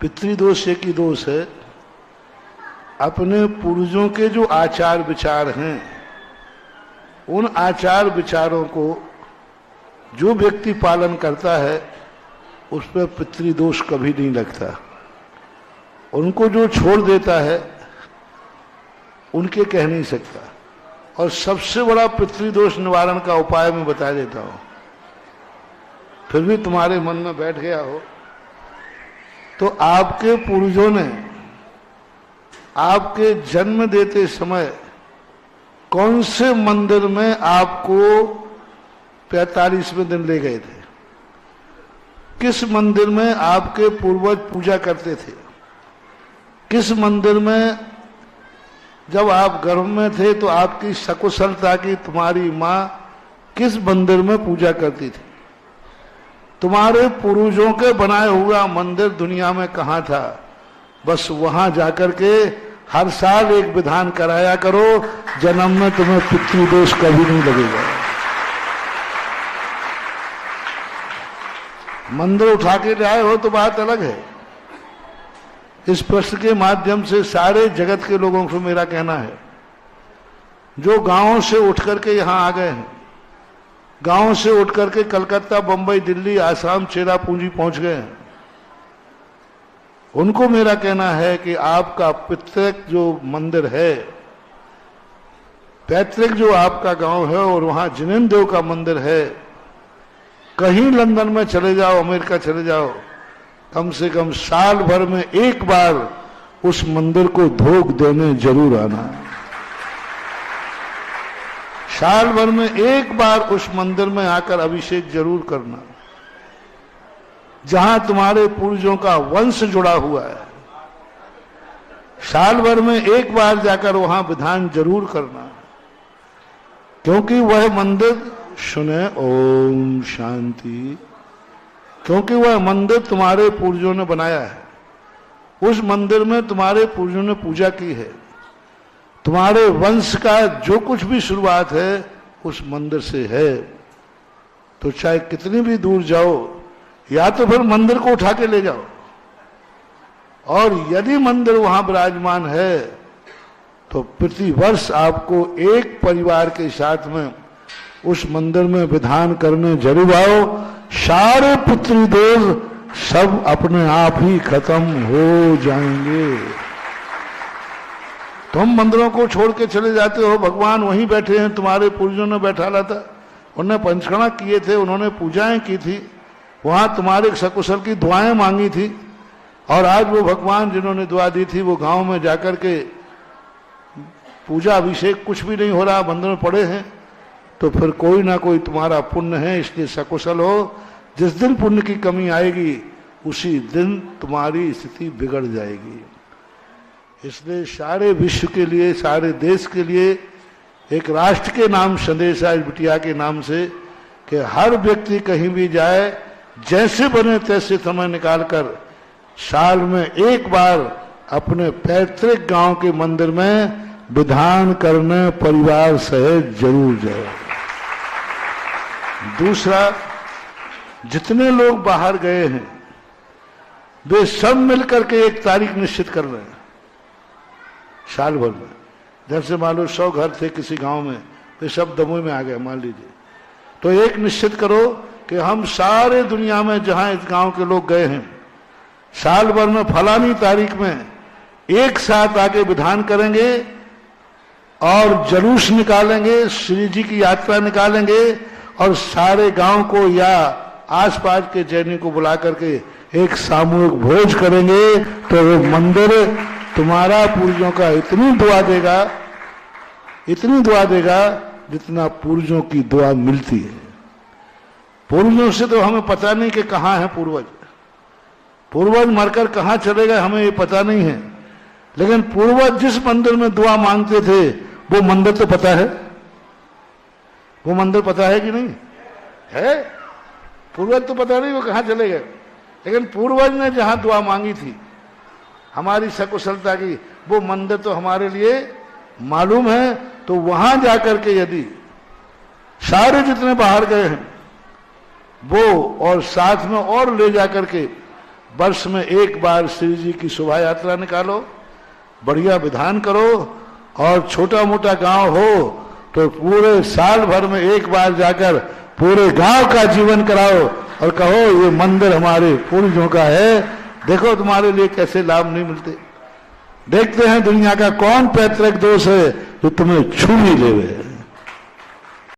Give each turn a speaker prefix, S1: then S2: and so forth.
S1: पितृदोष एक ही दोष है, अपने पूर्वजों के जो आचार विचार हैं उन आचार विचारों को जो व्यक्ति पालन करता है उस पर पितृदोष कभी नहीं लगता। उनको जो छोड़ देता है उनके कह नहीं सकता। और सबसे बड़ा पितृदोष निवारण का उपाय मैं बता देता हूं, फिर भी तुम्हारे मन में बैठ गया हो तो आपके पूर्वजों ने आपके जन्म देते समय कौन से मंदिर में आपको 45वें दिन ले गए थे? किस मंदिर में आपके पूर्वज पूजा करते थे? किस मंदिर में जब आप गर्भ में थे तो आपकी सकुशलता की तुम्हारी मां किस मंदिर में पूजा करती थी? तुम्हारे पूर्वजों के बनाए हुआ मंदिर दुनिया में कहां था? बस वहां जाकर के हर साल एक विधान कराया करो, जन्म में तुम्हें पितृदोष कभी नहीं लगेगा। मंदिर उठा के ले आए हो तो बात अलग है। इस प्रश्न के माध्यम से सारे जगत के लोगों को मेरा कहना है, जो गांवों से उठ करके यहां आ गए हैं, गांव से उठ करके कलकत्ता, बंबई, दिल्ली, आसाम, चेरापूंजी पहुंच गए हैं, उनको मेरा कहना है कि आपका पितृक जो मंदिर है, पैतृक जो आपका गांव है और वहां जिनेन्द्र देव का मंदिर है, कहीं लंदन में चले जाओ, अमेरिका चले जाओ, कम से कम साल भर में एक बार उस मंदिर को धोख देने जरूर आना। साल भर में एक बार उस मंदिर में आकर अभिषेक जरूर करना, जहां तुम्हारे पूर्वजों का वंश जुड़ा हुआ है। साल भर में एक बार जाकर वहां विधान जरूर करना, क्योंकि वह मंदिर सुने ओम शांति, क्योंकि वह मंदिर तुम्हारे पूर्वजों ने बनाया है। उस मंदिर में तुम्हारे पूर्वजों ने पूजा की है। तुम्हारे वंश का जो कुछ भी शुरुआत है उस मंदिर से है। तो चाहे कितनी भी दूर जाओ, या तो फिर मंदिर को उठा के ले जाओ, और यदि मंदिर वहां विराजमान है तो प्रति वर्ष आपको एक परिवार के साथ में उस मंदिर में विधान करने जरूर आओ। सारे पितृदोष सब अपने आप ही खत्म हो जाएंगे। तुम मंदिरों को छोड़ के चले जाते हो, भगवान वहीं बैठे हैं, तुम्हारे पूर्वजों ने बैठा ला था, उन्होंने पंचकर्मा किए थे, उन्होंने पूजाएं की थी, वहां तुम्हारे सकुशल की दुआएं मांगी थी, और आज वो भगवान जिन्होंने दुआ दी थी वो गांव में जाकर के पूजा अभिषेक कुछ भी नहीं हो रहा, मंदिर में पड़े हैं। तो फिर कोई ना कोई तुम्हारा पुण्य है, इसलिए सकुशल हो। जिस दिन पुण्य की कमी आएगी उसी दिन तुम्हारी स्थिति बिगड़ जाएगी। इसलिए सारे विश्व के लिए, सारे देश के लिए एक राष्ट्र के नाम संदेश है, बिटिया के नाम से, कि हर व्यक्ति कहीं भी जाए, जैसे बने तैसे समय निकालकर साल में एक बार अपने पैतृक गांव के मंदिर में विधान करने परिवार सहित जरूर जाए। दूसरा, जितने लोग बाहर गए हैं वे सब मिलकर के एक तारीख निश्चित कर रहे हैं साल भर में। जैसे मान लो 100 घर थे किसी गांव में, वे सब दमोह में आ गए मान लीजिए, तो एक निश्चित करो कि हम सारे दुनिया में जहां इस गांव के लोग गए हैं, साल भर में फलानी तारीख में एक साथ आके विधान करेंगे और जुलूस निकालेंगे, श्री जी की यात्रा निकालेंगे, और सारे गांव को या आसपास के जैनी को बुला करके एक सामूहिक भोज करेंगे। तो वो मंदिर तुम्हारा पूर्वजों का इतनी दुआ देगा जितना पूर्वजों की दुआ मिलती है। पूर्वजों से तो हमें पता नहीं कि कहाँ है पूर्वज मरकर कहाँ चले गए हमें ये पता नहीं है, लेकिन पूर्वज जिस मंदिर में दुआ मांगते थे वो मंदिर तो पता है। वो मंदिर पता है कि नहीं है? पूर्वज तो पता नहीं वो कहाँ चले गए, लेकिन पूर्वज ने जहां दुआ मांगी थी हमारी सकुशलता की, वो मंदिर तो हमारे लिए मालूम है। तो वहां जाकर के यदि सारे जितने बाहर गए हैं वो, और साथ में और ले जाकर के वर्ष में एक बार श्री जी की शोभा यात्रा निकालो, बढ़िया विधान करो, और छोटा मोटा गांव हो तो पूरे साल भर में एक बार जाकर पूरे गांव का जीवन कराओ और कहो ये मंदिर हमारे पूर्वजों का है, देखो तुम्हारे लिए कैसे लाभ नहीं मिलते। देखते हैं दुनिया का कौन पैतृक दोष है जो तुम्हें छू ही लेवे।